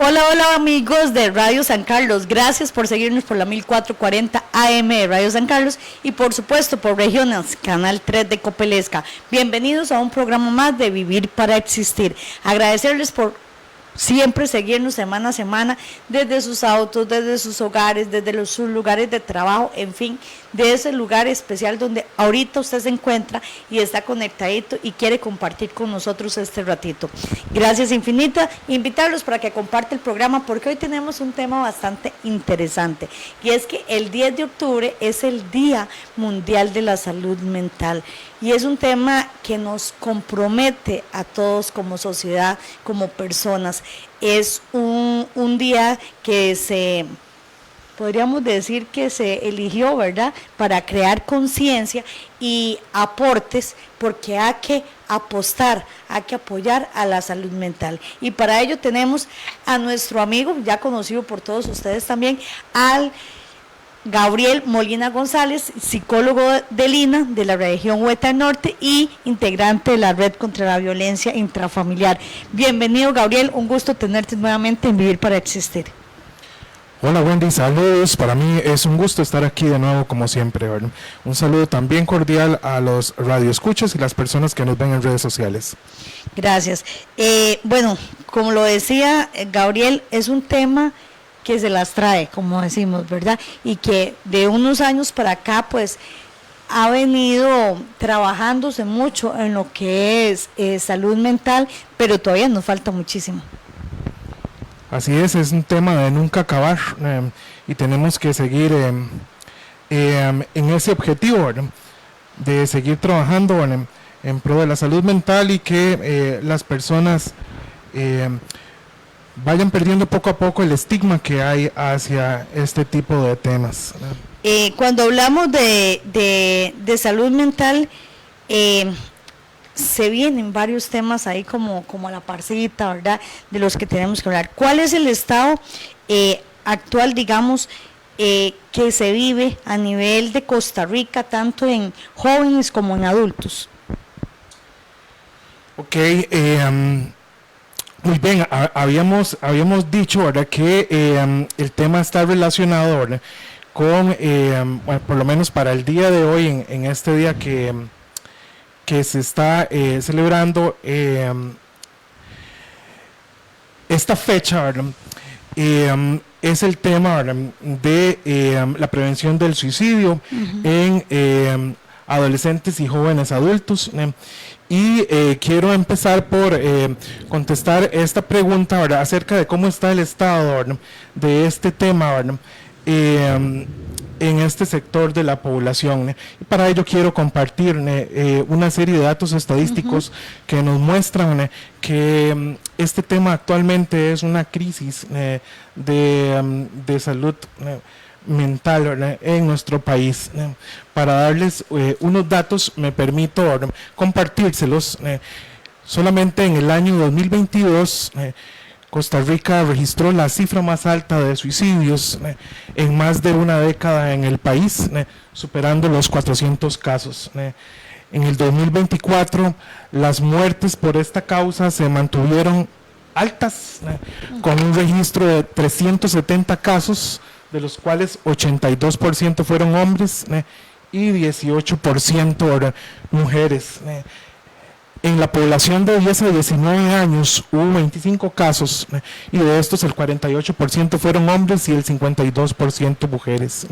Hola, hola amigos de Radio San Carlos, gracias por seguirnos por la 1440 AM de Radio San Carlos y por supuesto por Regiones, Canal 3 de Copelesca. Bienvenidos a un programa más de Vivir para Existir. Agradecerles por siempre seguirnos semana a semana desde sus autos, desde sus hogares, desde sus lugares de trabajo, en fin, de ese lugar especial donde ahorita usted se encuentra y está conectadito y quiere compartir con nosotros este ratito. Gracias infinita, invitarlos para que compartan el programa porque hoy tenemos un tema bastante interesante y es que el 10 de octubre es el Día Mundial de la Salud Mental y es un tema que nos compromete a todos como sociedad, como personas. Es un día que podríamos decir que se eligió, ¿verdad?, para crear conciencia y aportes, porque hay que apostar, hay que apoyar a la salud mental. Y para ello tenemos a nuestro amigo, ya conocido por todos ustedes también, al Gabriel Molina González, psicólogo de Lina, de la región Hueta Norte y integrante de la Red contra la Violencia Intrafamiliar. Bienvenido, Gabriel, un gusto tenerte nuevamente en Vivir para Existir. Hola Wendy, saludos, para mí es un gusto estar aquí de nuevo como siempre, ¿verdad? Un saludo también cordial a los radioescuchas y las personas que nos ven en redes sociales. Gracias. Bueno, como lo decía Gabriel, es un tema que se las trae, como decimos, ¿verdad? Y que de unos años para acá, pues, ha venido trabajándose mucho en lo que es salud mental, pero todavía nos falta muchísimo. Así es un tema de nunca acabar y tenemos que seguir en ese objetivo, ¿verdad?, de seguir trabajando en pro de la salud mental y que las personas vayan perdiendo poco a poco el estigma que hay hacia este tipo de temas. Cuando hablamos de salud mental, se vienen varios temas ahí como a la parcita, ¿verdad?, de los que tenemos que hablar. ¿Cuál es el estado actual, digamos, que se vive a nivel de Costa Rica, tanto en jóvenes como en adultos? Ok, muy bien, habíamos dicho, ¿verdad?, que el tema está relacionado, ¿verdad?, con, bueno, por lo menos para el día de hoy, en este día que se está celebrando esta fecha, ¿verdad?, es el tema, ¿verdad?, de la prevención del suicidio en adolescentes y jóvenes adultos. Y quiero empezar por contestar esta pregunta, ¿verdad?, acerca de cómo está el estado, ¿verdad?, de este tema, ¿verdad?, en este sector de la población. Y para ello quiero compartir una serie de datos estadísticos que nos muestran que este tema actualmente es una crisis de salud mental, ¿verdad?, en nuestro país. Para darles unos datos, me permito compartírselos. Solamente en el año 2022 Costa Rica registró la cifra más alta de suicidios en más de una década en el país, superando los 400 casos. En el 2024 las muertes por esta causa se mantuvieron altas, con un registro de 370 casos, de los cuales 82% fueron hombres y 18% mujeres. En la población de 10 a 19 años hubo 25 casos y de estos el 48% fueron hombres y el 52% mujeres.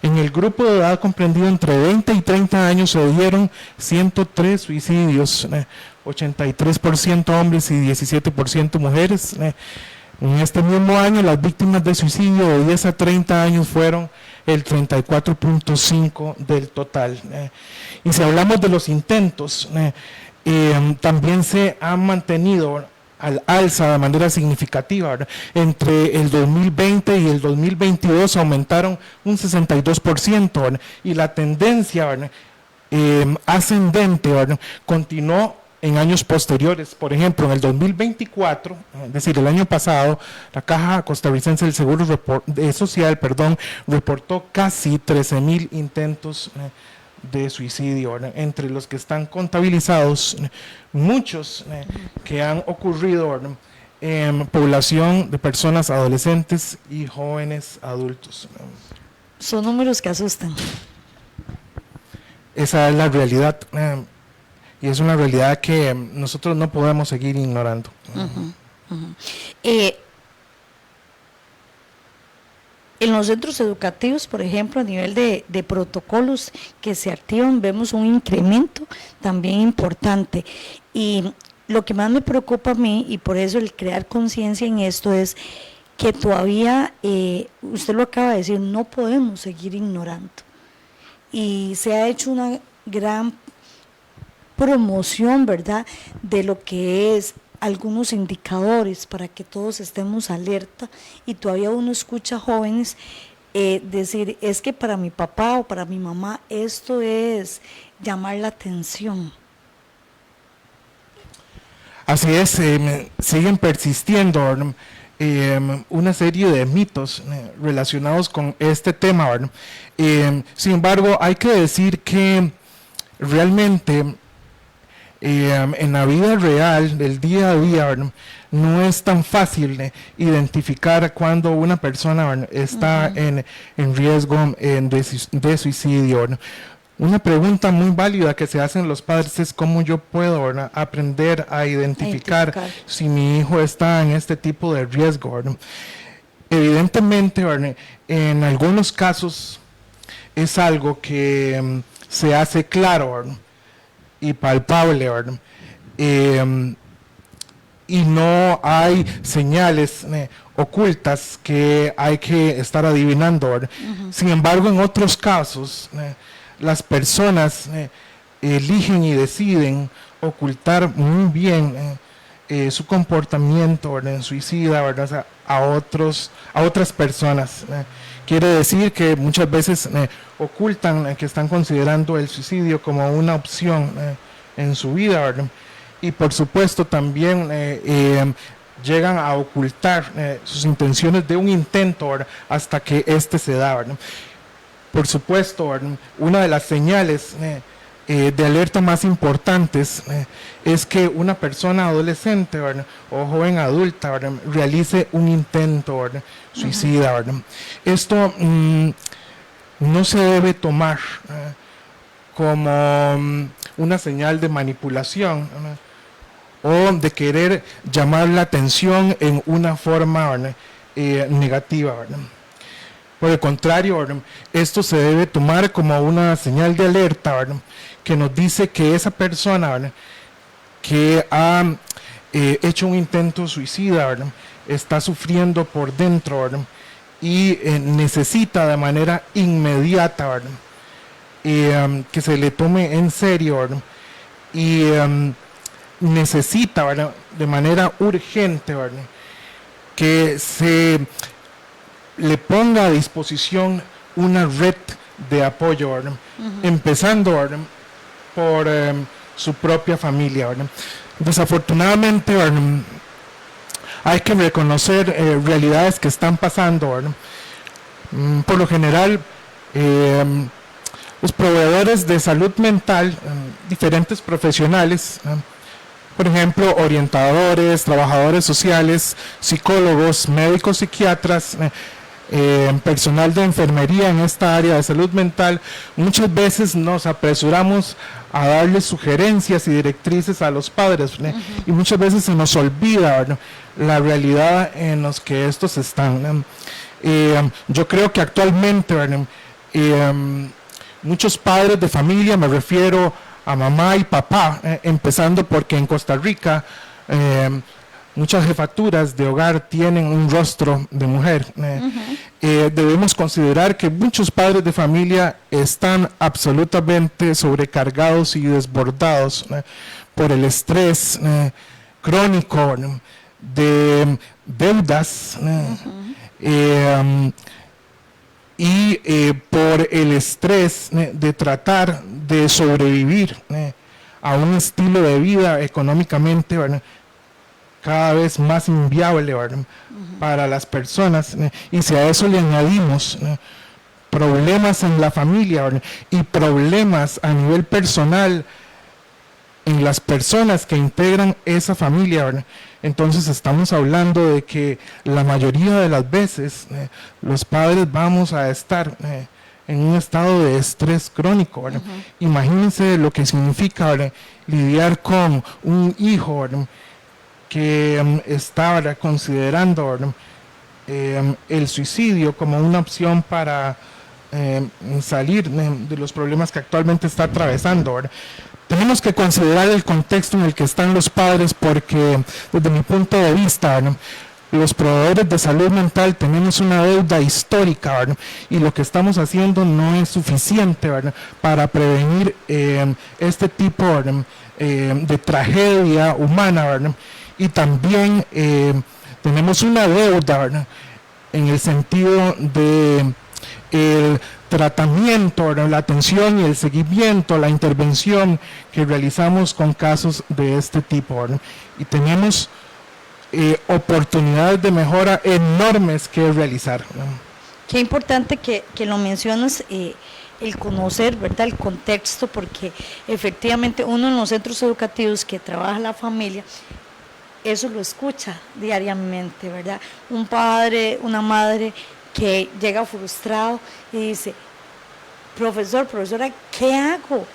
En el grupo de edad comprendido entre 20 y 30 años se dieron 103 suicidios, 83% hombres y 17% mujeres. En este mismo año las víctimas de suicidio de 10 a 30 años fueron el 34.5% del total. Y si hablamos de los intentos, también se han mantenido al alza de manera significativa, ¿verdad? Entre el 2020 y el 2022 aumentaron un 62%, ¿verdad?, y la tendencia, ¿verdad?, ascendente, ¿verdad?, continuó en años posteriores. Por ejemplo, en el 2024, es decir, el año pasado, la Caja Costarricense del Seguro Social reportó casi 13,000 intentos de suicidio, ¿verdad?, entre los que están contabilizados, muchos que han ocurrido, ¿verdad?, población de personas adolescentes y jóvenes adultos. Son números que asustan. Esa es la realidad, y es una realidad que nosotros no podemos seguir ignorando. En los centros educativos, por ejemplo, a nivel de protocolos que se activan, vemos un incremento también importante. Y lo que más me preocupa a mí, y por eso el crear conciencia en esto, es que todavía, usted lo acaba de decir, no podemos seguir ignorando. Y se ha hecho una gran promoción, ¿verdad?, de lo que es algunos indicadores para que todos estemos alerta, y todavía uno escucha jóvenes decir, es que para mi papá o para mi mamá esto es llamar la atención. Así es, siguen persistiendo una serie de mitos relacionados con este tema. Sin embargo, hay que decir que realmente en la vida real, del día a día, no es tan fácil identificar cuando una persona está en riesgo de suicidio. Una pregunta muy válida que se hacen los padres es cómo yo puedo aprender a identificar si mi hijo está en este tipo de riesgo. Evidentemente, en algunos casos es algo que se hace claro y palpable, y no hay señales ocultas que hay que estar adivinando. Sin embargo, en otros casos, las personas eligen y deciden ocultar muy bien su comportamiento suicida, ¿verdad?, a otras personas. Quiere decir que muchas veces ocultan que están considerando el suicidio como una opción en su vida, ¿verdad? Y por supuesto también llegan a ocultar sus intenciones de un intento, ¿verdad?, hasta que éste se da, ¿verdad? Por supuesto, ¿verdad?, una de las señales de alerta más importantes es que una persona adolescente, ¿verdad?, o joven adulta, ¿verdad?, realice un intento, ¿verdad?, suicida, ¿verdad? Esto no se debe tomar como una señal de manipulación, ¿verdad?, o de querer llamar la atención en una forma, ¿verdad?, negativa, ¿verdad? Por el contrario, ¿verdad?, esto se debe tomar como una señal de alerta, ¿verdad?, que nos dice que esa persona, ¿verdad?, que ha hecho un intento suicida, ¿verdad?, está sufriendo por dentro, ¿verdad?, y necesita de manera inmediata, ¿verdad?, que se le tome en serio, ¿verdad?, y necesita, ¿verdad?, de manera urgente, ¿verdad?, que se le ponga a disposición una red de apoyo, ¿verdad?, empezando, ¿verdad?, por su propia familia, ¿verdad? Desafortunadamente, ¿verdad?, hay que reconocer realidades que están pasando, ¿verdad? Por lo general, los proveedores de salud mental, diferentes profesionales, por ejemplo, orientadores, trabajadores sociales, psicólogos, médicos, psiquiatras, personal de enfermería en esta área de salud mental, muchas veces nos apresuramos a darle sugerencias y directrices a los padres, ¿verdad?, y muchas veces se nos olvida, ¿verdad?, la realidad en los que estos están. Yo creo que actualmente, ¿verdad?, muchos padres de familia, me refiero a mamá y papá, empezando porque en Costa Rica muchas jefaturas de hogar tienen un rostro de mujer. Debemos considerar que muchos padres de familia están absolutamente sobrecargados y desbordados por el estrés crónico de deudas y por el estrés de tratar de sobrevivir a un estilo de vida económicamente, ¿verdad?, cada vez más inviable, ¿verdad?, para las personas, y si a eso le añadimos problemas en la familia, ¿verdad?, y problemas a nivel personal en las personas que integran esa familia, ¿verdad? Entonces estamos hablando de que la mayoría de las veces los padres vamos a estar en un estado de estrés crónico, ¿verdad? Imagínense lo que significa, ¿verdad?, lidiar con un hijo, ¿verdad?, que está, ¿verdad?, considerando, ¿verdad?, el suicidio como una opción para salir de los problemas que actualmente está atravesando, ¿verdad? Tenemos que considerar el contexto en el que están los padres porque, desde mi punto de vista, ¿verdad?, los proveedores de salud mental tenemos una deuda histórica, ¿verdad?, y lo que estamos haciendo no es suficiente, ¿verdad?, para prevenir este tipo, ¿verdad?, de tragedia humana, ¿verdad? Y también tenemos una deuda, ¿verdad?, en el sentido de el tratamiento, ¿verdad?, la atención y el seguimiento, la intervención que realizamos con casos de este tipo, ¿verdad? Y tenemos oportunidades de mejora enormes que realizar, ¿no? Qué importante que lo mencionas, el conocer, ¿verdad?, el contexto, porque efectivamente uno en los centros educativos que trabaja la familia, eso lo escucha diariamente, ¿verdad? Un padre, una madre que llega frustrado y dice, profesor, profesora, ¿qué hago?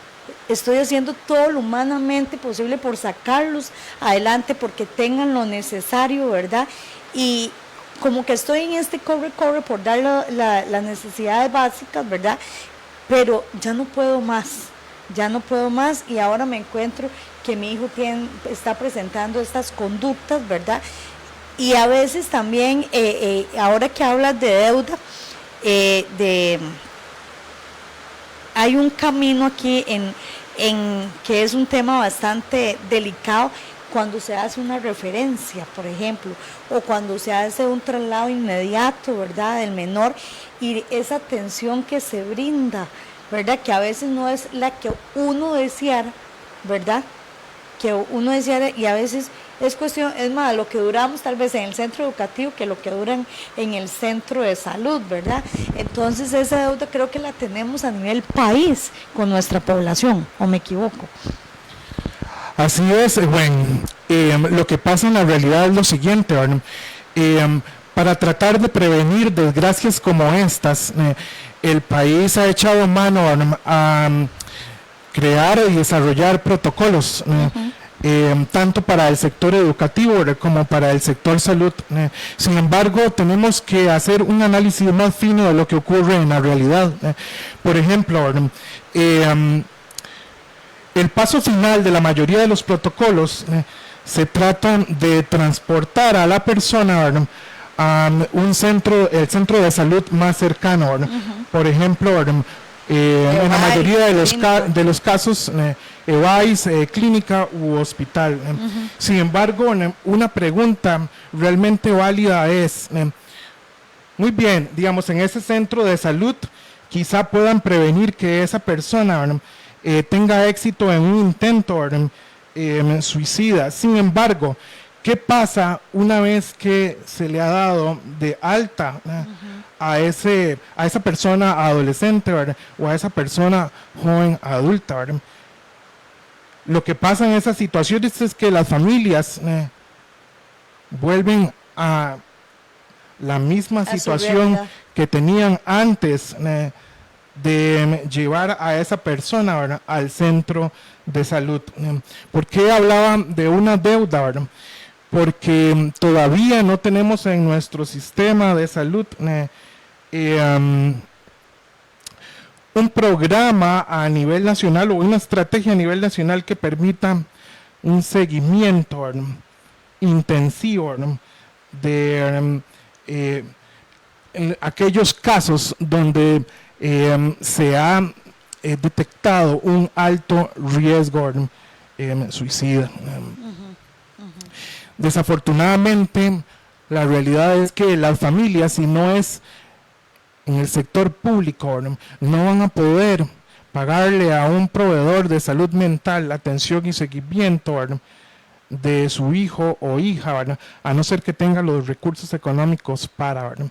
Estoy haciendo todo lo humanamente posible por sacarlos adelante, porque tengan lo necesario, ¿verdad? Y como que estoy en este corre por dar las necesidades básicas, ¿verdad? Pero ya no puedo más y ahora me encuentro que mi hijo está presentando estas conductas, ¿verdad? Y a veces también, ahora que hablas de deuda, hay un camino aquí en que es un tema bastante delicado cuando se hace una referencia, por ejemplo, o cuando se hace un traslado inmediato, ¿verdad?, del menor, y esa atención que se brinda, ¿verdad?, que a veces no es la que uno deseara, ¿verdad?, que uno deseara, y a veces es cuestión, es más, lo que duramos tal vez en el centro educativo que lo que duran en el centro de salud, ¿verdad? Entonces esa deuda creo que la tenemos a nivel país con nuestra población, ¿o me equivoco? Así es, bueno, lo que pasa en la realidad es lo siguiente, ¿verdad? Para tratar de prevenir desgracias como estas, el país ha echado mano a crear y desarrollar protocolos, tanto para el sector educativo, ¿verdad?, como para el sector salud. Sin embargo, tenemos que hacer un análisis más fino de lo que ocurre en la realidad. Por ejemplo, el paso final de la mayoría de los protocolos se trata de transportar a la persona, ¿verdad?, a el centro de salud más cercano, ¿verdad? Por ejemplo, ¿verdad?, en la mayoría de los casos, EVAIS, clínica u hospital. Sin embargo, una pregunta realmente válida es, muy bien, digamos, en ese centro de salud quizá puedan prevenir que esa persona, ¿verdad?, tenga éxito en un intento, ¿verdad?, suicida. Sin embargo, ¿qué pasa una vez que se le ha dado de alta a esa persona adolescente, ¿verdad?, o a esa persona joven adulta, ¿verdad? Lo que pasa en esas situaciones es que las familias vuelven a la misma situación que tenían antes de llevar a esa persona, ¿verdad?, al centro de salud. ¿Por qué hablaba de una deuda, verdad? Porque todavía no tenemos en nuestro sistema de salud un programa a nivel nacional o una estrategia a nivel nacional que permita un seguimiento, ¿verdad?, intensivo, ¿verdad?, de en aquellos casos donde se ha detectado un alto riesgo, ¿verdad?, suicida. Desafortunadamente, la realidad es que las familias, si no es en el sector público, ¿verdad?, no van a poder pagarle a un proveedor de salud mental atención y seguimiento, ¿verdad?, de su hijo o hija, ¿verdad?, a no ser que tenga los recursos económicos para, ¿verdad?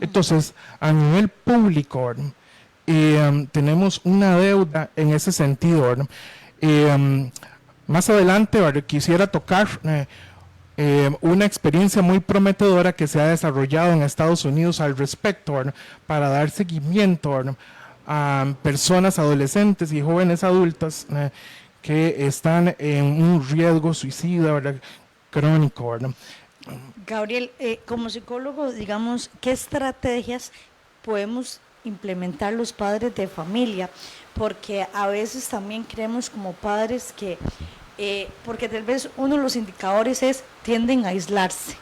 Entonces, a nivel público, ¿verdad?, tenemos una deuda en ese sentido, ¿verdad? Más adelante, ¿verdad?, quisiera tocar una experiencia muy prometedora que se ha desarrollado en Estados Unidos al respecto, ¿verdad?, para dar seguimiento, ¿verdad?, a personas, adolescentes y jóvenes adultas que están en un riesgo suicida, ¿verdad?, crónico, ¿verdad? Gabriel, como psicólogo, digamos, ¿qué estrategias podemos implementar los padres de familia? Porque a veces también creemos como padres que, porque tal vez uno de los indicadores es tienden a aislarse,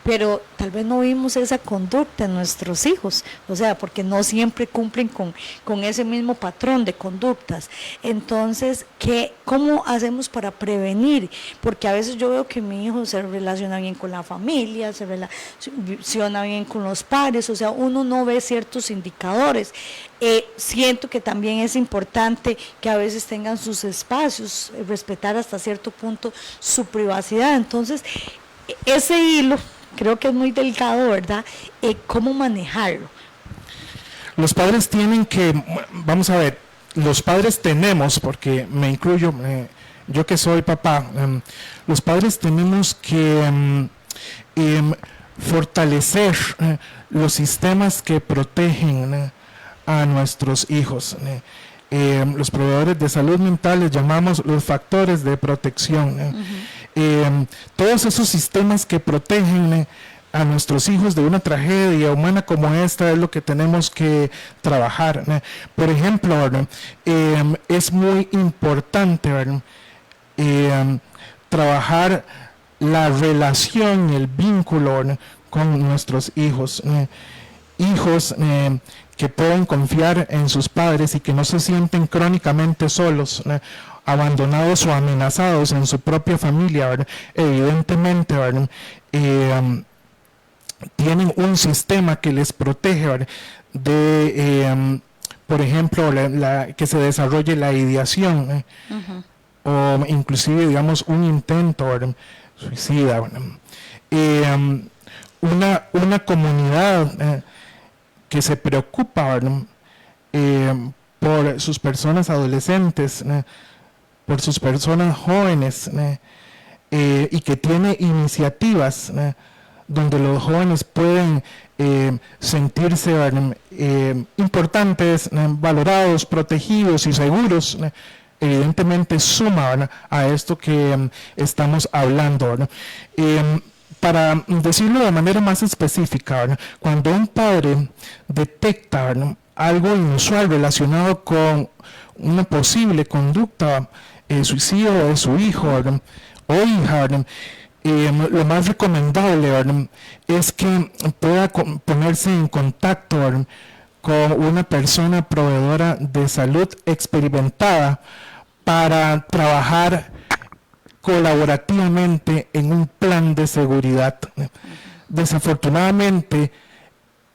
pero tal vez no vimos esa conducta en nuestros hijos, o sea, porque no siempre cumplen con ese mismo patrón de conductas. Entonces, ¿cómo hacemos para prevenir? Porque a veces yo veo que mi hijo se relaciona bien con la familia, se relaciona bien con los padres, o sea, uno no ve ciertos indicadores. Siento que también es importante que a veces tengan sus espacios, respetar hasta cierto punto su privacidad. Entonces, ese hilo creo que es muy delgado, ¿verdad? ¿Cómo manejarlo? Los padres tienen que, vamos a ver, los padres tenemos, porque me incluyo, yo que soy papá, los padres tenemos que fortalecer los sistemas que protegen a nuestros hijos. Los proveedores de salud mental les llamamos los factores de protección. Todos esos sistemas que protegen a nuestros hijos de una tragedia humana como esta es lo que tenemos que trabajar. Por ejemplo, es muy importante trabajar la relación, el vínculo con nuestros hijos. Hijos que pueden confiar en sus padres y que no se sienten crónicamente solos, abandonados o amenazados en su propia familia, ¿verdad? Evidentemente, ¿verdad?, tienen un sistema que les protege, ¿verdad?, de, por ejemplo, que se desarrolle la ideación, o inclusive, digamos, un intento, ¿verdad?, suicida, ¿verdad? Una comunidad que se preocupa, ¿verdad?, por sus personas adolescentes, por sus personas jóvenes, y que tiene iniciativas donde los jóvenes pueden sentirse importantes, valorados, protegidos y seguros, evidentemente suma, ¿verdad?, a esto que estamos hablando, ¿verdad? Para decirlo de manera más específica, ¿verdad?, cuando un padre detecta, ¿verdad?, algo inusual relacionado con una posible conducta suicida de su hijo, ¿verdad?, o hija, ¿verdad?, lo más recomendable, ¿verdad?, es que pueda ponerse en contacto, ¿verdad?, con una persona proveedora de salud experimentada para trabajar colaborativamente en un plan de seguridad. Desafortunadamente,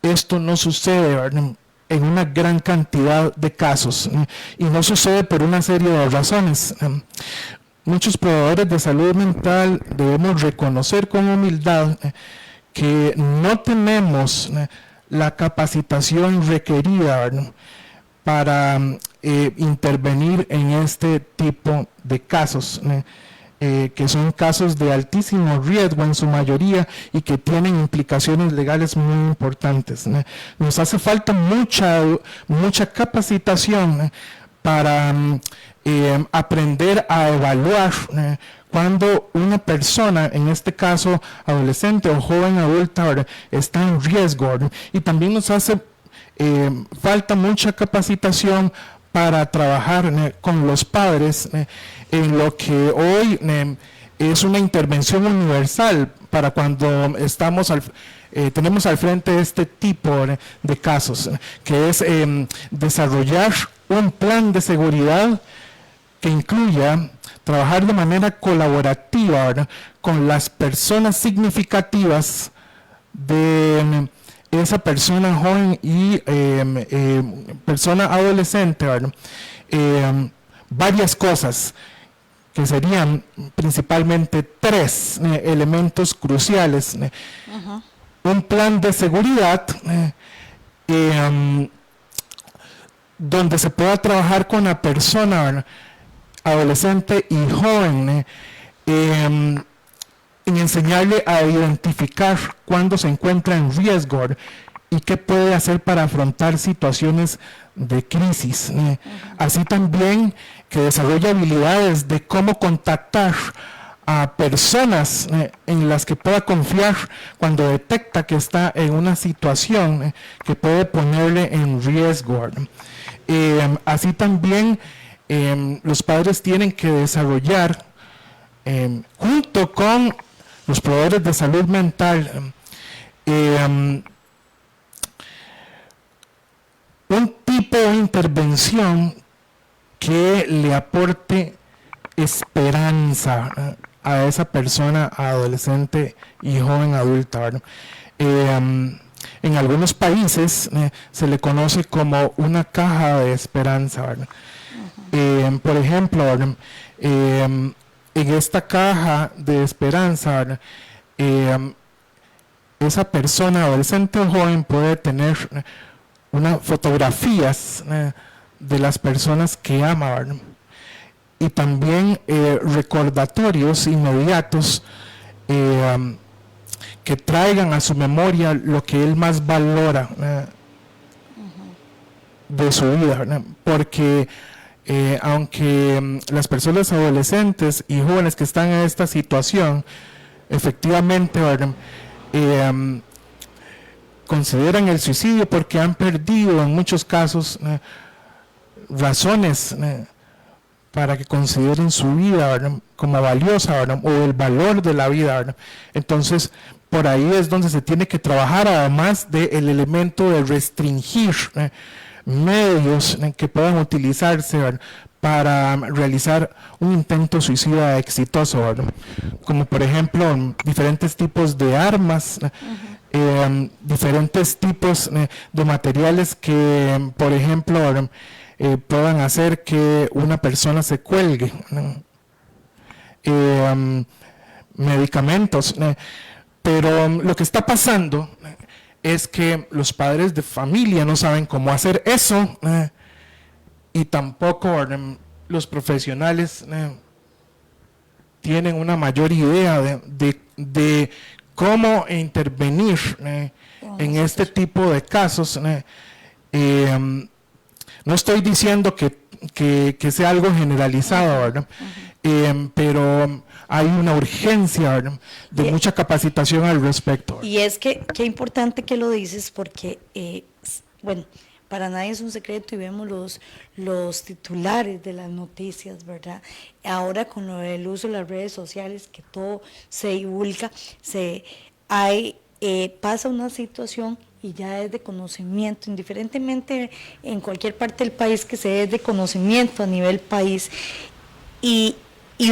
esto no sucede, ¿verdad?, en una gran cantidad de casos, y no sucede por una serie de razones. Muchos proveedores de salud mental debemos reconocer con humildad que no tenemos la capacitación requerida, ¿verdad?, para intervenir en este tipo de casos, que son casos de altísimo riesgo en su mayoría y que tienen implicaciones legales muy importantes. Nos hace falta mucha capacitación para aprender a evaluar cuando una persona, en este caso adolescente o joven adulta, ¿verdad?, está en riesgo, ¿verdad? Y también nos hace falta mucha capacitación para trabajar con los padres en lo que hoy es una intervención universal para cuando tenemos al frente este tipo de casos, que es desarrollar un plan de seguridad que incluya trabajar de manera colaborativa, ¿verdad?, con las personas significativas de esa persona joven y persona adolescente, ¿verdad? Varias cosas que serían principalmente 3 elementos cruciales. Un plan de seguridad donde se pueda trabajar con la persona, ¿verdad?, adolescente y joven, en enseñarle a identificar cuándo se encuentra en riesgo y qué puede hacer para afrontar situaciones de crisis. Así también que desarrolle habilidades de cómo contactar a personas en las que pueda confiar cuando detecta que está en una situación que puede ponerle en riesgo. Así también los padres tienen que desarrollar, junto con los proveedores de salud mental, un tipo de intervención que le aporte esperanza a esa persona adolescente y joven adulta. En algunos países se le conoce como una caja de esperanza. Por ejemplo, en esta caja de esperanza, esa persona adolescente o joven puede tener unas fotografías de las personas que ama, y también recordatorios inmediatos que traigan a su memoria lo que él más valora de su vida, porque aunque las personas adolescentes y jóvenes que están en esta situación efectivamente consideran el suicidio porque han perdido en muchos casos razones para que consideren su vida como valiosa o el valor de la vida. Entonces, por ahí es donde se tiene que trabajar, además del elemento de restringir medios que puedan utilizarse para realizar un intento suicida exitoso, como por ejemplo diferentes tipos de armas, diferentes tipos de materiales que, por ejemplo, puedan hacer que una persona se cuelgue, medicamentos, pero lo que está pasando es que los padres de familia no saben cómo hacer eso, y tampoco los profesionales tienen una mayor idea de cómo intervenir en este tipo de casos. No estoy diciendo que sea algo generalizado, ¿verdad? Pero hay una urgencia, ¿verdad?, de mucha capacitación al respecto. Y es que qué importante que lo dices, porque, bueno, para nadie es un secreto y vemos los titulares de las noticias, ¿verdad? Ahora con el uso de las redes sociales, que todo se divulga, pasa una situación y ya es de conocimiento, indiferentemente en cualquier parte del país que se dé de conocimiento a nivel país. Y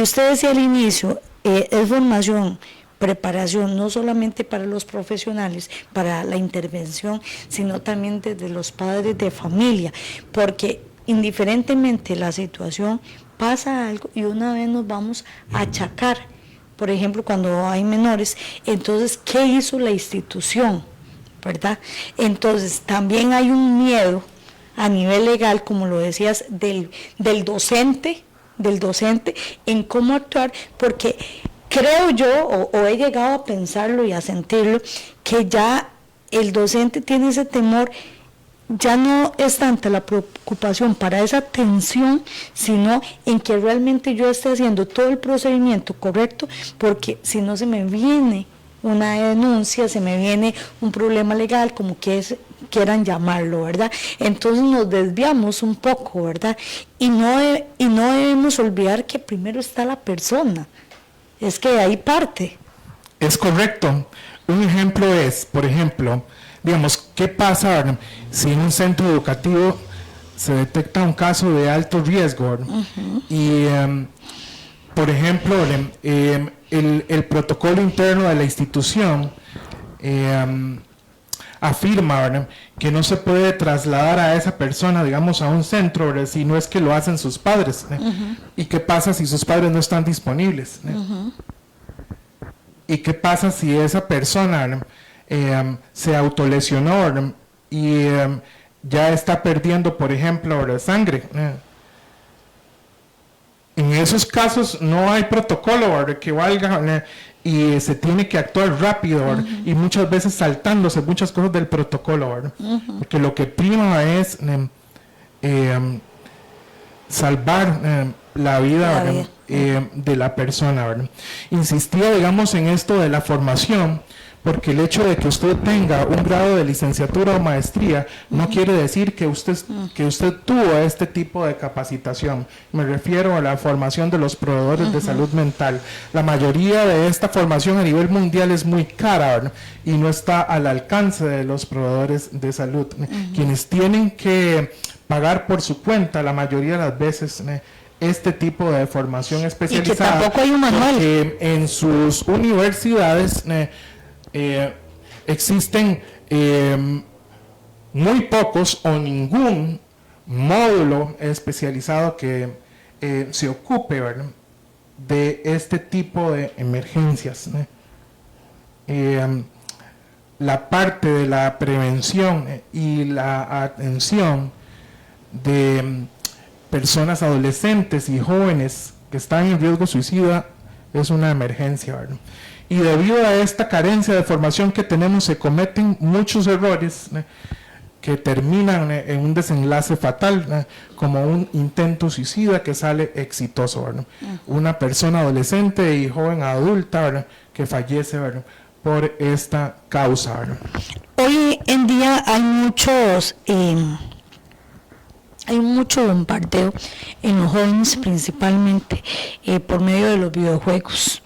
usted decía al inicio, es formación, preparación, no solamente para los profesionales, para la intervención, sino también desde los padres de familia, porque indiferentemente la situación, pasa algo y una vez nos vamos a achacar, por ejemplo, cuando hay menores, entonces, ¿qué hizo la institución?, ¿verdad? Entonces, también hay un miedo a nivel legal, como lo decías, del docente en cómo actuar, porque creo yo, o he llegado a pensarlo y a sentirlo, que ya el docente tiene ese temor, ya no es tanta la preocupación para esa atención, sino en que realmente yo esté haciendo todo el procedimiento correcto, porque si no se me viene una denuncia, se me viene un problema legal, como quieran llamarlo, ¿verdad? Entonces nos desviamos un poco, ¿verdad? Y no debemos olvidar que primero está la persona, es que de ahí parte. Es correcto. Un ejemplo es, por ejemplo, digamos, ¿qué pasa si en un centro educativo se detecta un caso de alto riesgo? Y, por ejemplo, el protocolo interno de la institución afirma que no se puede trasladar a esa persona, digamos, a un centro, si no es que lo hacen sus padres. ¿Y qué pasa si sus padres no están disponibles? ¿Y qué pasa si esa persona se autolesionó y ya está perdiendo, por ejemplo, sangre? en esos casos no hay protocolo, ¿verdad?, que valga, y se tiene que actuar rápido, ¿verdad? Y muchas veces saltándose muchas cosas del protocolo, ¿verdad? Porque lo que prima es salvar la vida, de la persona, ¿verdad? Insistía, digamos, en esto de la formación, porque el hecho de que usted tenga un grado de licenciatura o maestría no quiere decir que usted tuvo este tipo de capacitación. Me refiero a la formación de los proveedores de salud mental. La mayoría de esta formación a nivel mundial es muy cara, ¿verdad?, y no está al alcance de los proveedores de salud, quienes tienen que pagar por su cuenta la mayoría de las veces este tipo de formación especializada. Y que tampoco hay un manual. Porque en sus universidades existen muy pocos o ningún módulo especializado que se ocupe, ¿verdad?, de este tipo de emergencias, ¿no? La parte de la prevención y la atención de personas adolescentes y jóvenes que están en riesgo suicida es una emergencia, ¿verdad? Y debido a esta carencia de formación que tenemos, se cometen muchos errores que terminan en un desenlace fatal, como un intento suicida que sale exitoso, ¿verdad? Una persona adolescente y joven adulta, ¿verdad?, que fallece, ¿verdad?, por esta causa, ¿verdad? Hoy en día hay mucho bombardeo en los jóvenes, principalmente por medio de los videojuegos.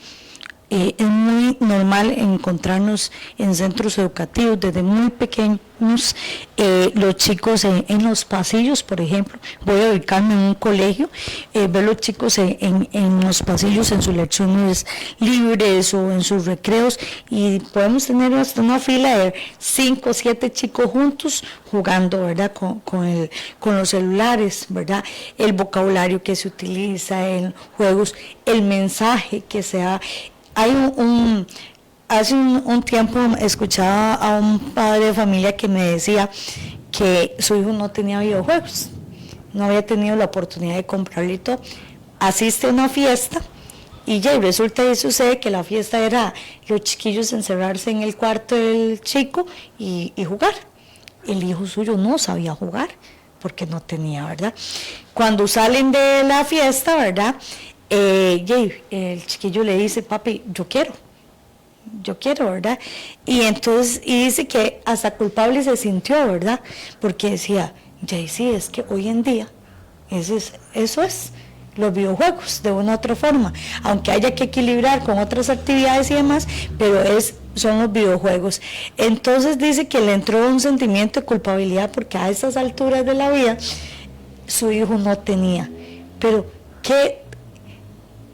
Es muy normal encontrarnos en centros educativos desde muy pequeños, los chicos en los pasillos, por ejemplo. Voy a ubicarme en un colegio, ver los chicos en los pasillos, en sus lecciones libres o en sus recreos, y podemos tener hasta una fila de 5 o 7 chicos juntos jugando, ¿verdad?, con los celulares, ¿verdad? El vocabulario que se utiliza en juegos, el mensaje que se da. Hace un tiempo escuchaba a un padre de familia que me decía que su hijo no tenía videojuegos, no había tenido la oportunidad de comprarle y todo. Asiste a una fiesta y ya resulta y sucede que la fiesta era los chiquillos encerrarse en el cuarto del chico y jugar. El hijo suyo no sabía jugar porque no tenía, ¿verdad? Cuando salen de la fiesta, ¿verdad?, el chiquillo le dice: papi, yo quiero, ¿verdad? Y entonces, y dice que hasta culpable se sintió, ¿verdad? Porque decía, sí, es que hoy en día eso es los videojuegos, de una u otra forma, aunque haya que equilibrar con otras actividades y demás, pero son los videojuegos. Entonces dice que le entró un sentimiento de culpabilidad porque a estas alturas de la vida su hijo no tenía. Pero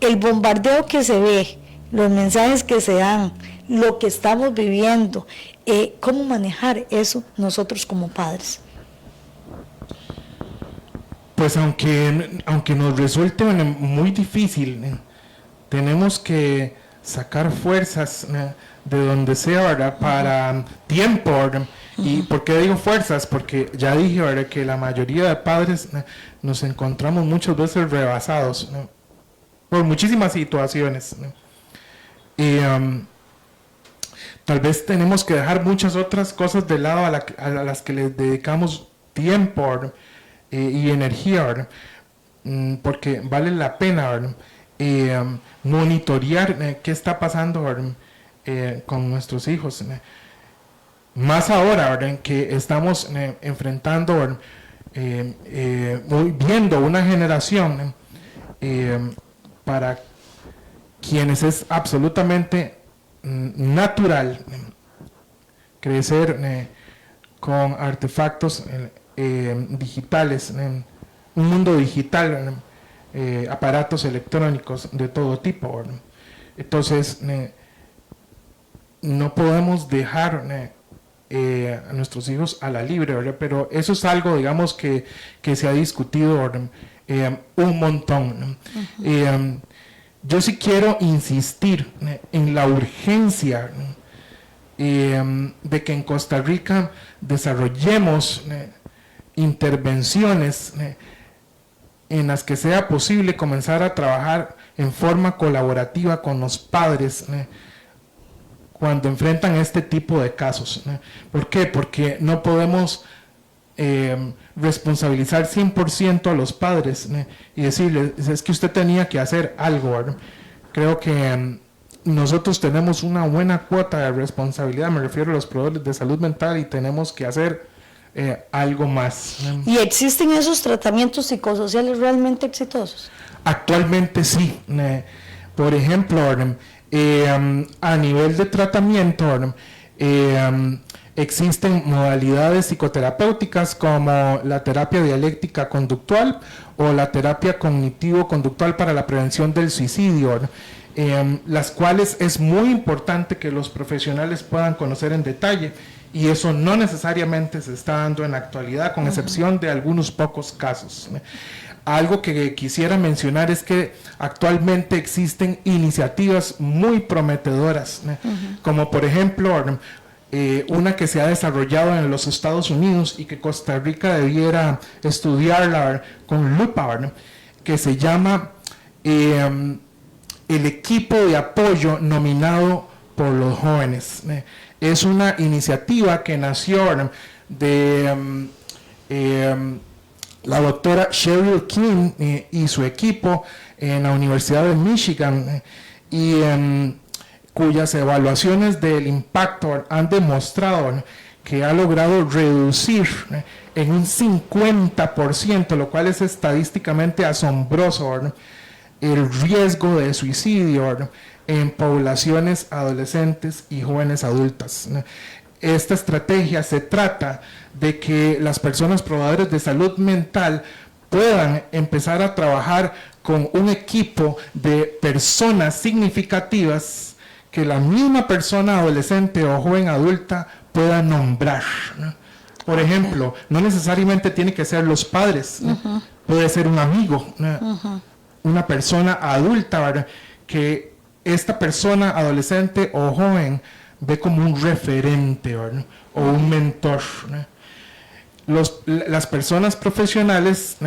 el bombardeo que se ve, los mensajes que se dan, lo que estamos viviendo, ¿cómo manejar eso nosotros como padres? Pues aunque nos resulte muy difícil, tenemos que sacar fuerzas de donde sea, ¿verdad?, para tiempo, ¿verdad? ¿Y por qué digo fuerzas? Porque ya dije, ¿verdad?, que la mayoría de padres nos encontramos muchas veces rebasados, ¿no?, por muchísimas situaciones, ¿no? Y tal vez tenemos que dejar muchas otras cosas de lado a las que les dedicamos tiempo, ¿verdad?, y energía, ¿verdad?, porque vale la pena, ¿verdad?, monitorear qué está pasando, ¿verdad?, con nuestros hijos, ¿no? Más ahora, ¿verdad?, que estamos enfrentando, ¿verdad?, viendo una generación para quienes es absolutamente natural crecer con artefactos digitales, un mundo digital, aparatos electrónicos de todo tipo, ¿verdad? Entonces no podemos dejar a nuestros hijos a la libre, ¿verdad? Pero eso es algo, digamos, que se ha discutido, ¿verdad?, un montón, ¿no? Yo sí quiero insistir en la urgencia de que en Costa Rica desarrollemos intervenciones en las que sea posible comenzar a trabajar en forma colaborativa con los padres cuando enfrentan este tipo de casos. ¿Por qué? Porque no podemos responsabilizar 100% a los padres y decirles, es que usted tenía que hacer algo, ¿verdad? Creo que nosotros tenemos una buena cuota de responsabilidad, me refiero a los proveedores de salud mental, y tenemos que hacer algo más. ¿Y existen esos tratamientos psicosociales realmente exitosos? Actualmente sí. Por ejemplo, a nivel de tratamiento, existen modalidades psicoterapéuticas como la terapia dialéctica conductual o la terapia cognitivo-conductual para la prevención del suicidio, las cuales es muy importante que los profesionales puedan conocer en detalle, y eso no necesariamente se está dando en la actualidad, con excepción de algunos pocos casos. Algo que quisiera mencionar es que actualmente existen iniciativas muy prometedoras, como por ejemplo una que se ha desarrollado en los Estados Unidos y que Costa Rica debiera estudiarla con lupa, que se llama el equipo de apoyo nominado por los jóvenes. Es una iniciativa que nació de la doctora Cheryl King y su equipo en la Universidad de Michigan, y cuyas evaluaciones del impacto han demostrado que ha logrado reducir en un 50%, lo cual es estadísticamente asombroso, el riesgo de suicidio en poblaciones adolescentes y jóvenes adultas. Esta estrategia se trata de que las personas proveedores de salud mental puedan empezar a trabajar con un equipo de personas significativas que la misma persona adolescente o joven adulta pueda nombrar. Por ejemplo, no necesariamente tiene que ser los padres, puede ser un amigo, una persona adulta, ¿verdad?, que esta persona adolescente o joven ve como un referente, ¿verdad?, o un mentor. Las personas profesionales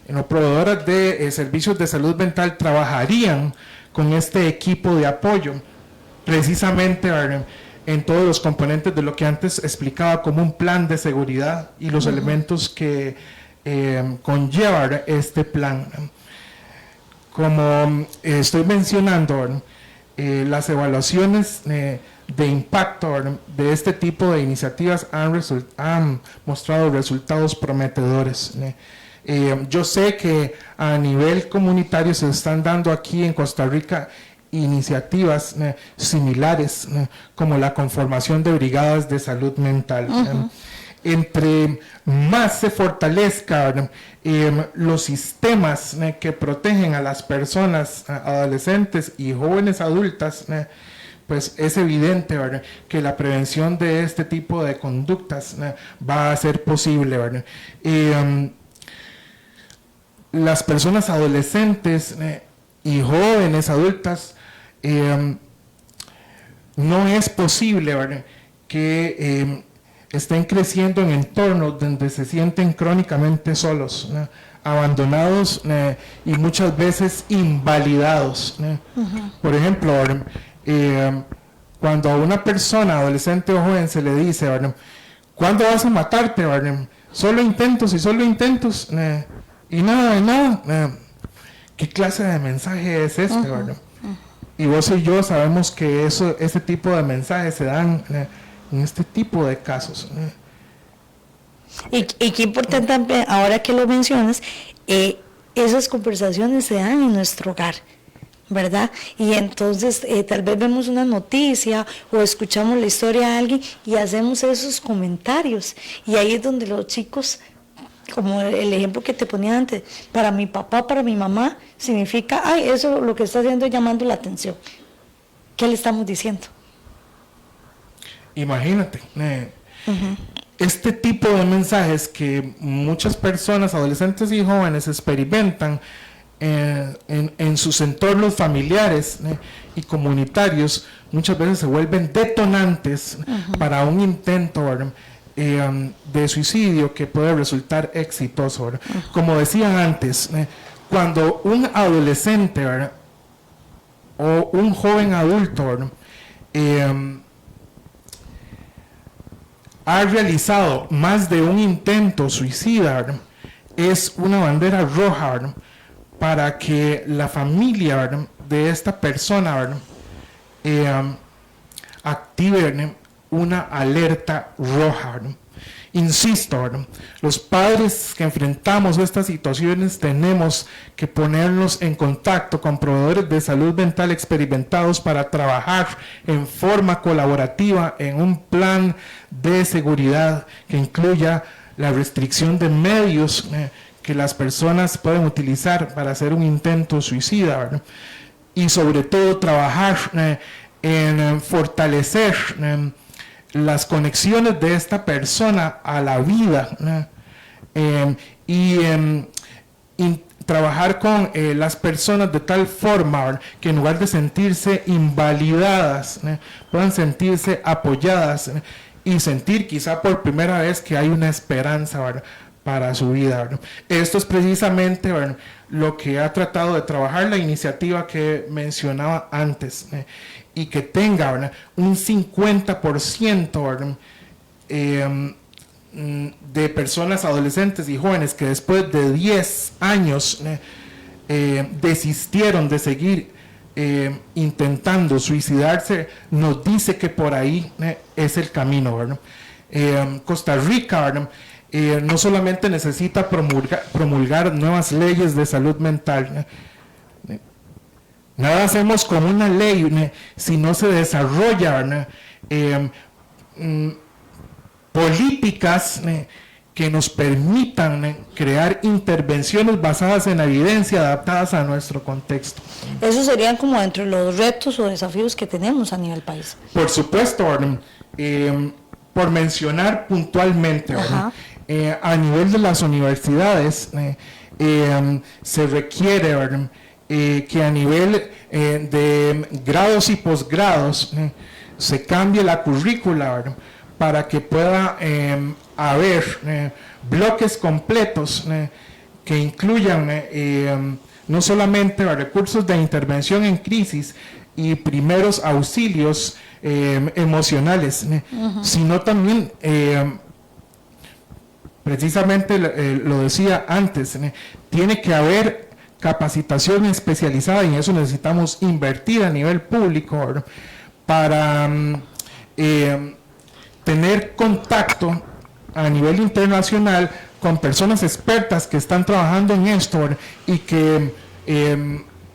no proveedoras de servicios de salud mental trabajarían con este equipo de apoyo, precisamente, ¿verdad?, en todos los componentes de lo que antes explicaba como un plan de seguridad y los elementos que conlleva este plan. Como estoy mencionando, las evaluaciones de impacto de este tipo de iniciativas han mostrado resultados prometedores. Yo sé que a nivel comunitario se están dando aquí en Costa Rica iniciativas similares, como la conformación de brigadas de salud mental. Entre más se fortalezca los sistemas que protegen a las personas adolescentes y jóvenes adultas, pues es evidente, ¿verdad?, que la prevención de este tipo de conductas va a ser posible, ¿verdad? Las personas adolescentes y jóvenes adultas, no es posible, ¿verdad?, que estén creciendo en entornos donde se sienten crónicamente solos, abandonados y muchas veces invalidados. Por ejemplo, cuando a una persona adolescente o joven se le dice, ¿cuándo vas a matarte? Solo intentos y solo intentos, y nada. ¿Qué clase de mensaje es este? Y vos y yo sabemos que ese tipo de mensajes se dan en este tipo de casos. Y qué importante, ahora que lo mencionas, esas conversaciones se dan en nuestro hogar, ¿verdad? Y entonces tal vez vemos una noticia o escuchamos la historia de alguien y hacemos esos comentarios, y ahí es donde los chicos, como el ejemplo que te ponía antes, para mi papá, para mi mamá, significa, eso lo que está haciendo es llamando la atención. ¿Qué le estamos diciendo? Imagínate, este tipo de mensajes que muchas personas, adolescentes y jóvenes, experimentan en sus entornos familiares y comunitarios, muchas veces se vuelven detonantes para un intento de suicidio que puede resultar exitoso, ¿verdad? Como decía antes, cuando un adolescente, ¿verdad?, o un joven adulto, ¿verdad?, ha realizado más de un intento suicida, ¿verdad?, es una bandera roja, ¿verdad?, para que la familia, ¿verdad?, de esta persona, ¿verdad?, active, ¿verdad?, una alerta roja, ¿verdad? Insisto, ¿verdad?, los padres que enfrentamos estas situaciones tenemos que ponernos en contacto con proveedores de salud mental experimentados para trabajar en forma colaborativa en un plan de seguridad que incluya la restricción de medios que las personas pueden utilizar para hacer un intento suicida, ¿verdad?, y sobre todo trabajar en fortalecer las conexiones de esta persona a la vida, y trabajar con las personas de tal forma, ¿verdad?, que en lugar de sentirse invalidadas, puedan sentirse apoyadas y sentir quizá por primera vez que hay una esperanza, ¿verdad?, para su vida, ¿verdad? Esto es precisamente, ¿verdad?, lo que ha tratado de trabajar la iniciativa que mencionaba antes, y que tenga, ¿verdad?, un 50%, ¿verdad?, de personas adolescentes y jóvenes que después de 10 años desistieron de seguir intentando suicidarse, nos dice que por ahí es el camino, ¿verdad? Costa Rica, ¿verdad?, no solamente necesita promulgar nuevas leyes de salud mental, nada hacemos con una ley si no se desarrolla políticas que nos permitan crear intervenciones basadas en la evidencia adaptadas a nuestro contexto. Esos serían como dentro de los retos o desafíos que tenemos a nivel país. Por supuesto, por mencionar puntualmente, a nivel de las universidades se requiere, ¿verdad?, que a nivel de grados y posgrados se cambie la currícula, ¿verdad?, para que pueda haber bloques completos que incluyan no solamente recursos de intervención en crisis y primeros auxilios emocionales, sino también, precisamente lo decía antes, tiene que haber capacitación especializada, y en eso necesitamos invertir a nivel público, ¿verdad?, para tener contacto a nivel internacional con personas expertas que están trabajando en esto, ¿verdad?, y que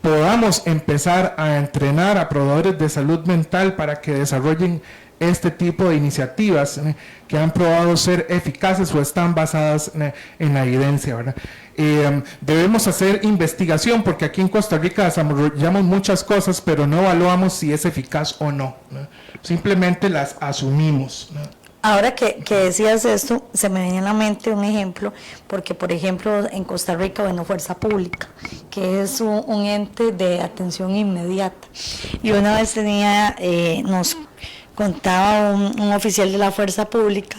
podamos empezar a entrenar a proveedores de salud mental para que desarrollen este tipo de iniciativas que han probado ser eficaces o están basadas en la evidencia, ¿verdad? Debemos hacer investigación, porque aquí en Costa Rica desarrollamos muchas cosas, pero no evaluamos si es eficaz o no, ¿no? Simplemente las asumimos, ¿no? Ahora que decías esto, se me viene a la mente un ejemplo, porque por ejemplo en Costa Rica, bueno, Fuerza Pública, que es un ente de atención inmediata, y una vez nos contaba un oficial de la Fuerza Pública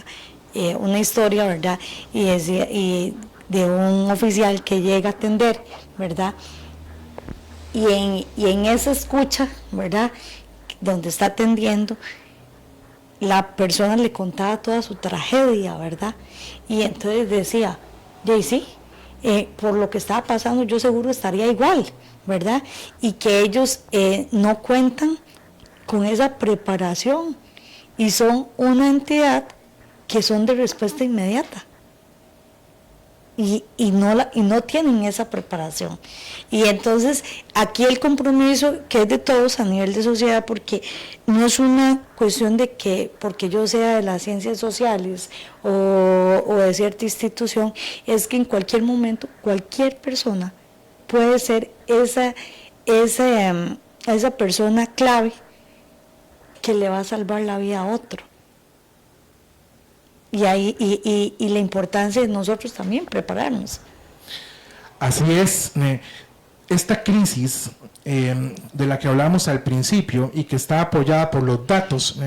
una historia, ¿verdad?, y decía, y de un oficial que llega a atender, ¿verdad?, y en esa escucha, ¿verdad?, donde está atendiendo, la persona le contaba toda su tragedia, ¿verdad? Y entonces decía, sí, por lo que estaba pasando yo seguro estaría igual, ¿verdad? Y que ellos no cuentan con esa preparación y son una entidad que son de respuesta inmediata. Y no tienen esa preparación. Y entonces aquí el compromiso que es de todos a nivel de sociedad, porque no es una cuestión de que porque yo sea de las ciencias sociales o de cierta institución, es que en cualquier momento cualquier persona puede ser esa persona clave que le va a salvar la vida a otro. Y la importancia de nosotros también prepararnos. Así es. Esta crisis de la que hablamos al principio y que está apoyada por los datos,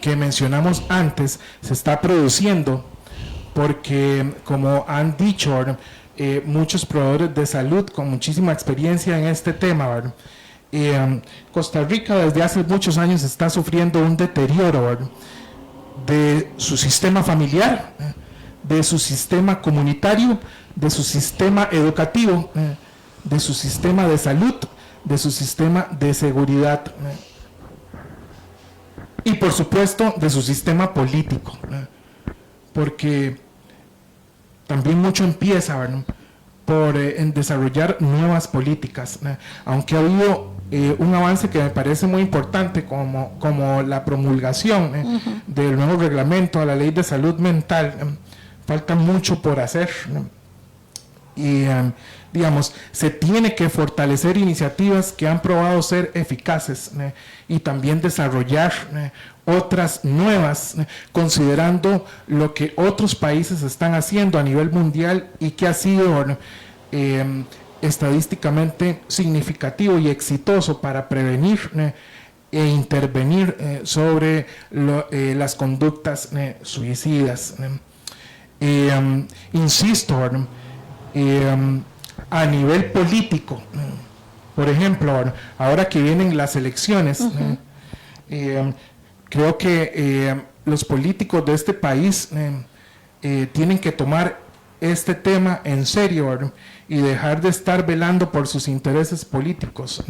que mencionamos antes se está produciendo porque, como han dicho, ¿verdad? Muchos proveedores de salud con muchísima experiencia en este tema, ¿verdad? Costa Rica desde hace muchos años está sufriendo un deterioro, ¿verdad? De su sistema familiar, de su sistema comunitario, de su sistema educativo, de su sistema de salud, de su sistema de seguridad y por supuesto de su sistema político, porque también mucho empieza, ¿verdad? Por en desarrollar nuevas políticas, aunque ha habido un avance que me parece muy importante como la promulgación del nuevo reglamento a la ley de salud mental. Falta mucho por hacer, y digamos, se tiene que fortalecer iniciativas que han probado ser eficaces y también desarrollar otras nuevas, considerando lo que otros países están haciendo a nivel mundial y que ha sido estadísticamente significativo y exitoso para prevenir e intervenir sobre las conductas suicidas. Insisto, a nivel político, por ejemplo, ahora que vienen las elecciones, creo que los políticos de este país tienen que tomar este tema en serio, ¿verdad? Y dejar de estar velando por sus intereses políticos,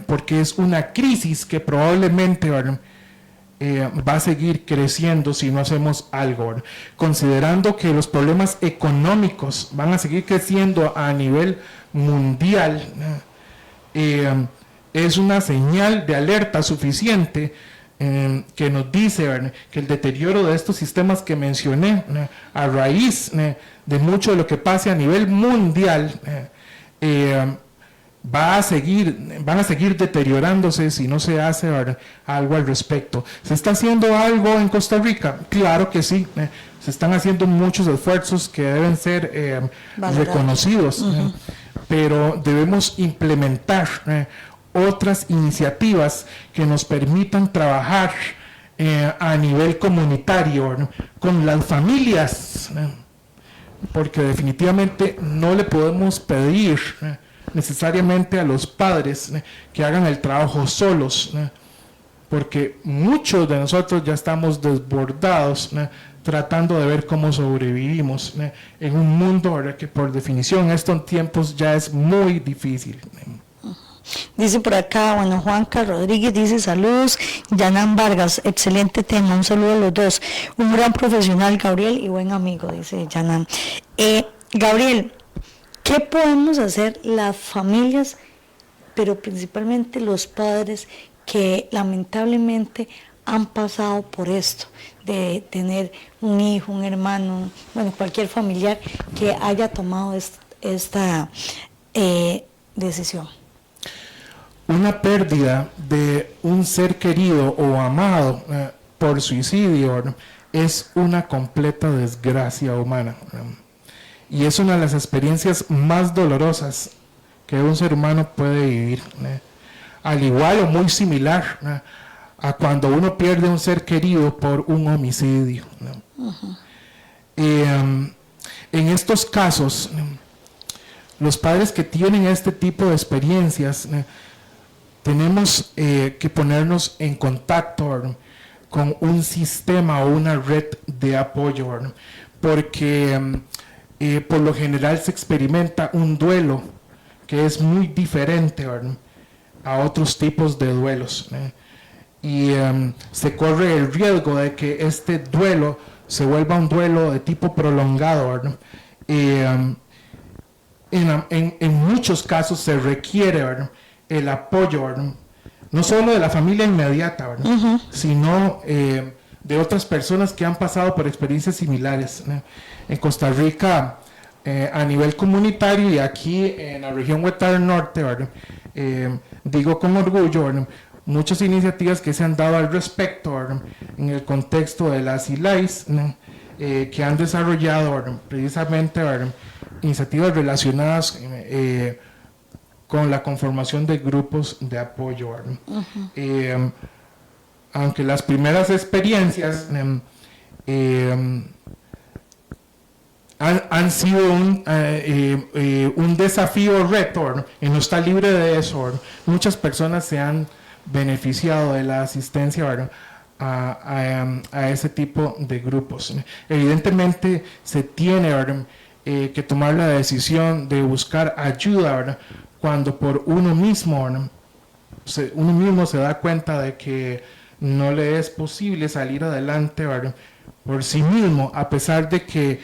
porque es una crisis que probablemente, ¿verdad? Va a seguir creciendo si no hacemos algo, ¿verdad? Considerando que los problemas económicos van a seguir creciendo a nivel mundial, es una señal de alerta suficiente que nos dice, ¿verdad? Que el deterioro de estos sistemas que mencioné, a raíz de mucho de lo que pase a nivel mundial, van a seguir deteriorándose si no se hace, ¿verdad? Algo al respecto. ¿Se está haciendo algo en Costa Rica? Claro que sí. Se están haciendo muchos esfuerzos que deben ser reconocidos, pero debemos implementar otras iniciativas que nos permitan trabajar a nivel comunitario, ¿verdad? Con las familias, porque definitivamente no le podemos pedir necesariamente a los padres que hagan el trabajo solos, porque muchos de nosotros ya estamos desbordados tratando de ver cómo sobrevivimos en un mundo, ¿verdad? Que por definición en estos tiempos ya es muy difícil. Dice por acá, bueno, Juanca Rodríguez dice saludos, Yanan Vargas, excelente tema, un saludo a los dos, un gran profesional, Gabriel, y buen amigo, dice Yanan. Gabriel, ¿qué podemos hacer las familias, pero principalmente los padres que lamentablemente han pasado por esto, de tener un hijo, un hermano, bueno, cualquier familiar que haya tomado esta decisión? Una pérdida de un ser querido o amado por suicidio, ¿no? Es una completa desgracia humana, y es una de las experiencias más dolorosas que un ser humano puede vivir, al igual o muy similar a cuando uno pierde un ser querido por un homicidio. En estos casos, los padres que tienen este tipo de experiencias, tenemos que ponernos en contacto con un sistema o una red de apoyo, porque por lo general se experimenta un duelo que es muy diferente a otros tipos de duelos, y se corre el riesgo de que este duelo se vuelva un duelo de tipo prolongado, en muchos casos se requiere el apoyo, no solo de la familia inmediata, sino de otras personas que han pasado por experiencias similares. En Costa Rica, a nivel comunitario y aquí en la región Huetar Norte, digo con orgullo, muchas iniciativas que se han dado al respecto, en el contexto de las ILAIS, que han desarrollado precisamente iniciativas relacionadas con la conformación de grupos de apoyo. aunque las primeras experiencias han sido un desafío, reto, ¿no? Y no está libre de eso, ¿no? Muchas personas se han beneficiado de la asistencia, ¿verdad? A ese tipo de grupos. Evidentemente se tiene, ¿verdad? Que tomar la decisión de buscar ayuda, ¿verdad? Cuando por uno mismo, ¿verdad? Uno mismo se da cuenta de que no le es posible salir adelante, ¿verdad? Por sí mismo, a pesar de que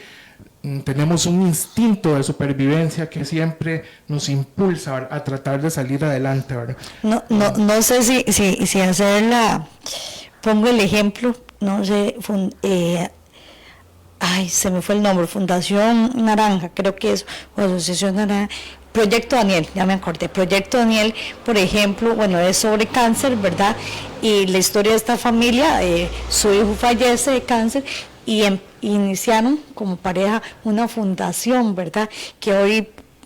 tenemos un instinto de supervivencia que siempre nos impulsa, ¿verdad? A tratar de salir adelante, ¿verdad? No sé si hacerla, pongo el ejemplo, no sé, se me fue el nombre, Fundación Naranja, creo que es, o Asociación Naranja, Proyecto Daniel, ya me acordé, Proyecto Daniel, por ejemplo, bueno, es sobre cáncer, ¿verdad? Y la historia de esta familia, su hijo fallece de cáncer y iniciaron como pareja una fundación, ¿verdad? Que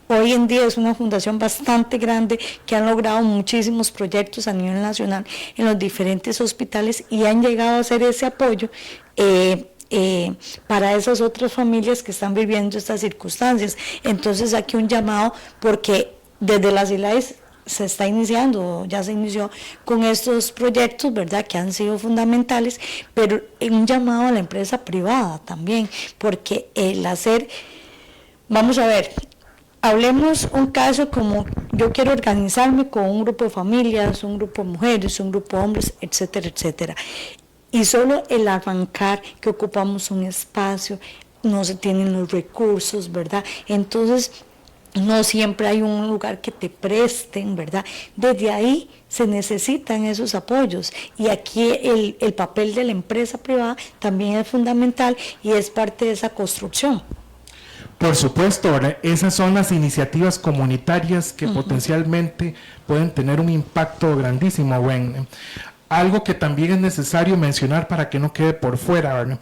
hoy en día es una fundación bastante grande que han logrado muchísimos proyectos a nivel nacional en los diferentes hospitales y han llegado a hacer ese apoyo para esas otras familias que están viviendo estas circunstancias. Entonces aquí un llamado, porque desde las ILAIS se está iniciando, ya se inició con estos proyectos, ¿verdad?, que han sido fundamentales, pero un llamado a la empresa privada también, porque el hacer, vamos a ver, hablemos un caso como yo quiero organizarme con un grupo de familias, un grupo de mujeres, un grupo de hombres, etcétera, etcétera. Y solo el arrancar que ocupamos un espacio, no se tienen los recursos, ¿verdad? Entonces, no siempre hay un lugar que te presten, ¿verdad? Desde ahí se necesitan esos apoyos y aquí el papel de la empresa privada también es fundamental y es parte de esa construcción. Por supuesto, ¿verdad? Esas son las iniciativas comunitarias que potencialmente pueden tener un impacto grandísimo. Bueno, algo que también es necesario mencionar para que no quede por fuera, ¿verdad?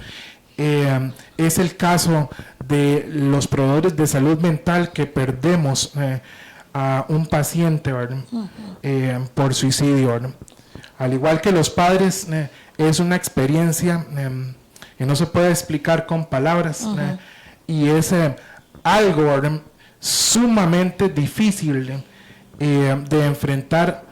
Es el caso de los proveedores de salud mental que perdemos a un paciente, ¿verdad? Por suicidio, ¿verdad? Al igual que los padres, es una experiencia que no se puede explicar con palabras, y es algo, ¿verdad?, sumamente difícil de enfrentar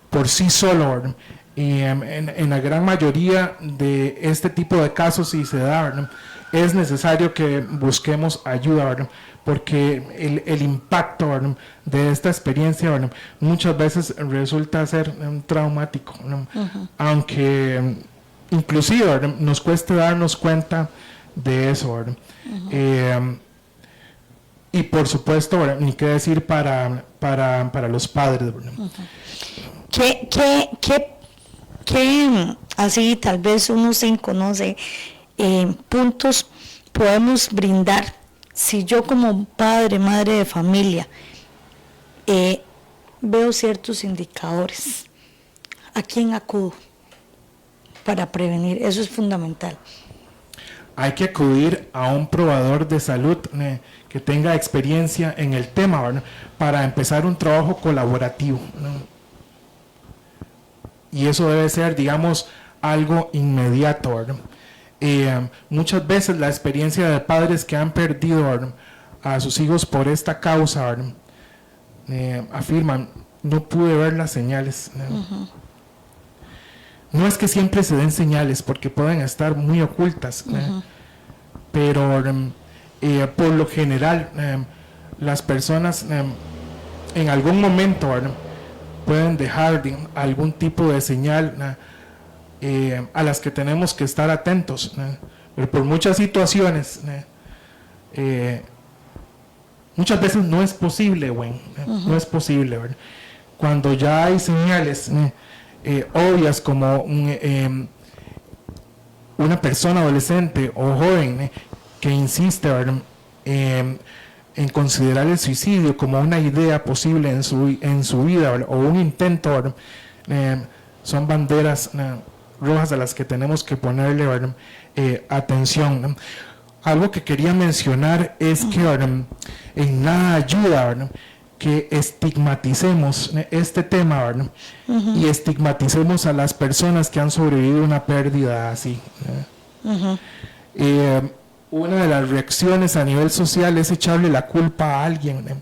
por sí solo, ¿verdad? Y en la gran mayoría de este tipo de casos, si se da, ¿verdad?, es necesario que busquemos ayuda, ¿verdad?, porque el impacto, ¿verdad?, de esta experiencia, ¿verdad?, muchas veces resulta ser traumático, ¿verdad? Aunque inclusive, ¿verdad?, nos cueste darnos cuenta de eso, ¿verdad? Y por supuesto, ¿verdad?, ni qué decir para los padres, ¿verdad? ¿Qué así tal vez unos 5, no sé, puntos podemos brindar si yo como padre, madre de familia veo ciertos indicadores? ¿A quién acudo para prevenir? Eso es fundamental. Hay que acudir a un proveedor de salud que tenga experiencia en el tema, ¿verdad?, para empezar un trabajo colaborativo, ¿no? Y eso debe ser, digamos, algo inmediato, ¿verdad? Muchas veces la experiencia de padres que han perdido, ¿verdad?, a sus hijos por esta causa, ¿verdad?, afirman, no pude ver las señales, ¿no? No es que siempre se den señales, porque pueden estar muy ocultas, pero por lo general las personas en algún momento, ¿verdad?, pueden dejar algún tipo de señal a las que tenemos que estar atentos, pero por muchas situaciones muchas veces no es posible, no es posible, ¿verdad? Cuando ya hay señales obvias como una persona adolescente o joven que insiste, ¿verdad?, en considerar el suicidio como una idea posible en su vida, ¿verdad?, o un intento, ¿verdad?, son banderas rojas a las que tenemos que ponerle, ¿verdad?, atención, ¿no? Algo que quería mencionar es que, ¿verdad?, en nada ayuda, ¿verdad?, que estigmaticemos este tema, ¿verdad? Y estigmaticemos a las personas que han sobrevivido a una pérdida así. Una de las reacciones a nivel social es echarle la culpa a alguien, ¿verdad?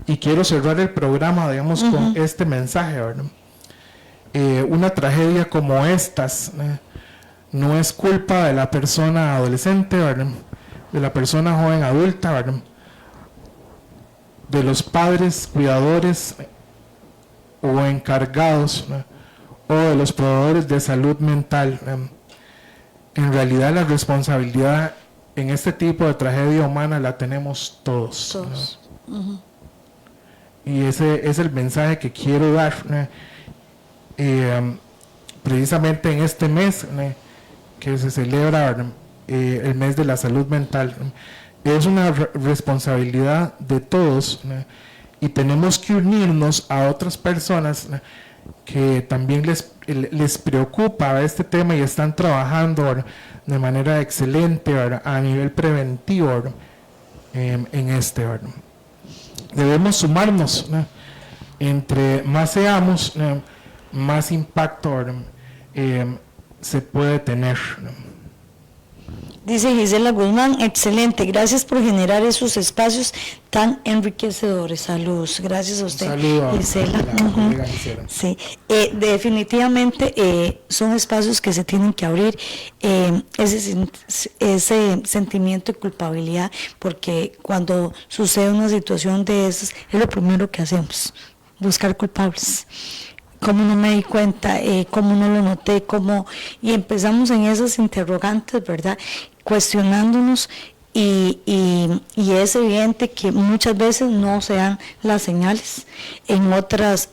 Y quiero cerrar el programa, digamos, con este mensaje, ¿verdad? Una tragedia como estas no es culpa de la persona adolescente, ¿verdad? De la persona joven adulta, ¿verdad? De los padres, cuidadores o encargados, ¿verdad? O de los proveedores de salud mental. En realidad la responsabilidad en este tipo de tragedia humana la tenemos todos. Y ese es el mensaje que quiero dar, precisamente en este mes que se celebra el mes de la salud mental. Es una responsabilidad de todos, y tenemos que unirnos a otras personas que también les preocupa este tema y están trabajando de manera excelente a nivel preventivo en este. Debemos sumarnos, entre más seamos, más impacto se puede tener. Dice Gisela Guzmán, excelente, gracias por generar esos espacios tan enriquecedores. Saludos, gracias a usted, Gisela. Gisela. Sí, definitivamente son espacios que se tienen que abrir, ese sentimiento de culpabilidad, porque cuando sucede una situación de esas, es lo primero que hacemos, buscar culpables. Cómo no me di cuenta, cómo no lo noté, y empezamos en esas interrogantes, ¿verdad? Cuestionándonos, y es evidente que muchas veces no se dan las señales. En otras,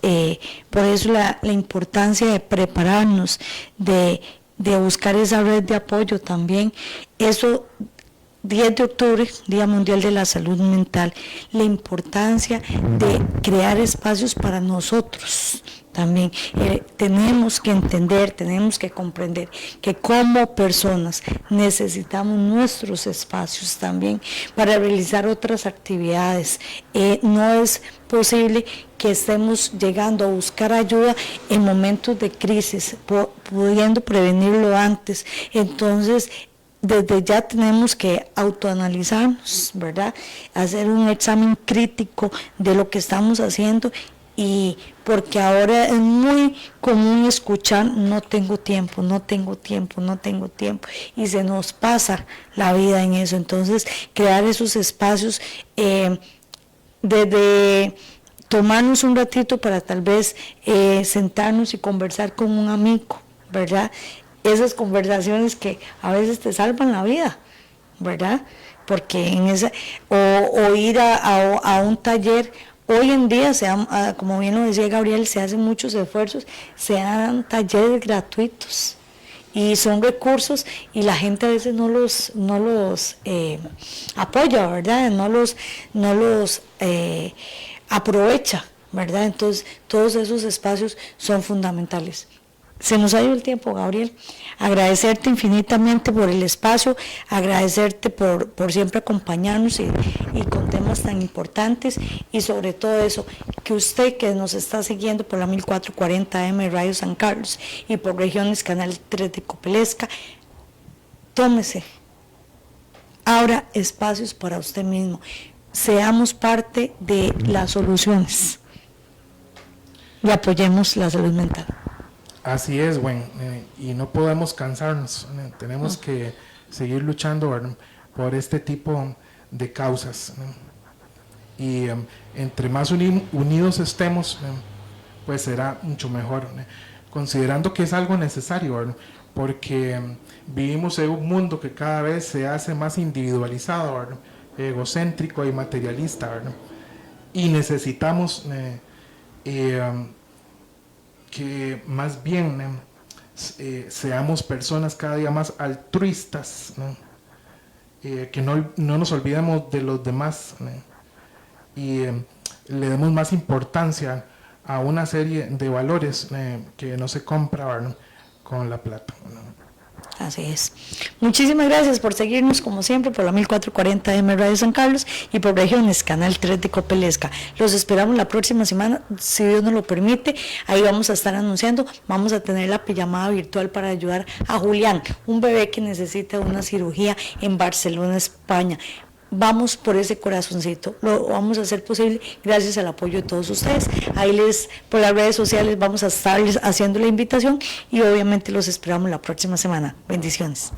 por eso la importancia de prepararnos, de buscar esa red de apoyo también. Eso, 10 de octubre, Día Mundial de la Salud Mental, la importancia de crear espacios para nosotros. También tenemos que entender, tenemos que comprender que como personas necesitamos nuestros espacios también para realizar otras actividades. No es posible que estemos llegando a buscar ayuda en momentos de crisis, pudiendo prevenirlo antes. Entonces, desde ya tenemos que autoanalizarnos, ¿verdad? Hacer un examen crítico de lo que estamos haciendo, y porque ahora es muy común escuchar no tengo tiempo, y se nos pasa la vida en eso. Entonces, crear esos espacios, desde tomarnos un ratito para tal vez sentarnos y conversar con un amigo, ¿verdad? Esas conversaciones que a veces te salvan la vida, ¿verdad? Porque o ir a un taller. Hoy en día, como bien lo decía Gabriel, se hacen muchos esfuerzos, se dan talleres gratuitos y son recursos, y la gente a veces no los apoya, ¿verdad? No los aprovecha, ¿verdad? Entonces, todos esos espacios son fundamentales. Se nos ha ido el tiempo, Gabriel. Agradecerte infinitamente por el espacio, agradecerte por siempre acompañarnos y con temas tan importantes, y sobre todo eso, que usted que nos está siguiendo por la 1440 AM Radio San Carlos y por Regiones Canal 3 de Copelesca, tómese, abra espacios para usted mismo, seamos parte de las soluciones y apoyemos la salud mental. Así es, y no podemos cansarnos, tenemos que seguir luchando, ¿verdad?, por este tipo de causas, y entre más unidos estemos, pues será mucho mejor, considerando que es algo necesario, ¿verdad?, porque vivimos en un mundo que cada vez se hace más individualizado, ¿verdad?, egocéntrico y materialista, ¿verdad?, y necesitamos que más bien seamos personas cada día más altruistas, que no nos olvidemos de los demás, y le demos más importancia a una serie de valores que no se compra, ¿verdad?, con la plata, ¿no? Así es. Muchísimas gracias por seguirnos, como siempre, por la 1440 AM Radio San Carlos y por Regiones, Canal 3 de Copelesca. Los esperamos la próxima semana, si Dios nos lo permite. Ahí vamos a estar anunciando, vamos a tener la pijamada virtual para ayudar a Julián, un bebé que necesita una cirugía en Barcelona, España. Vamos por ese corazoncito, lo vamos a hacer posible gracias al apoyo de todos ustedes. Ahí por las redes sociales vamos a estar haciendo la invitación y obviamente los esperamos la próxima semana. Bendiciones.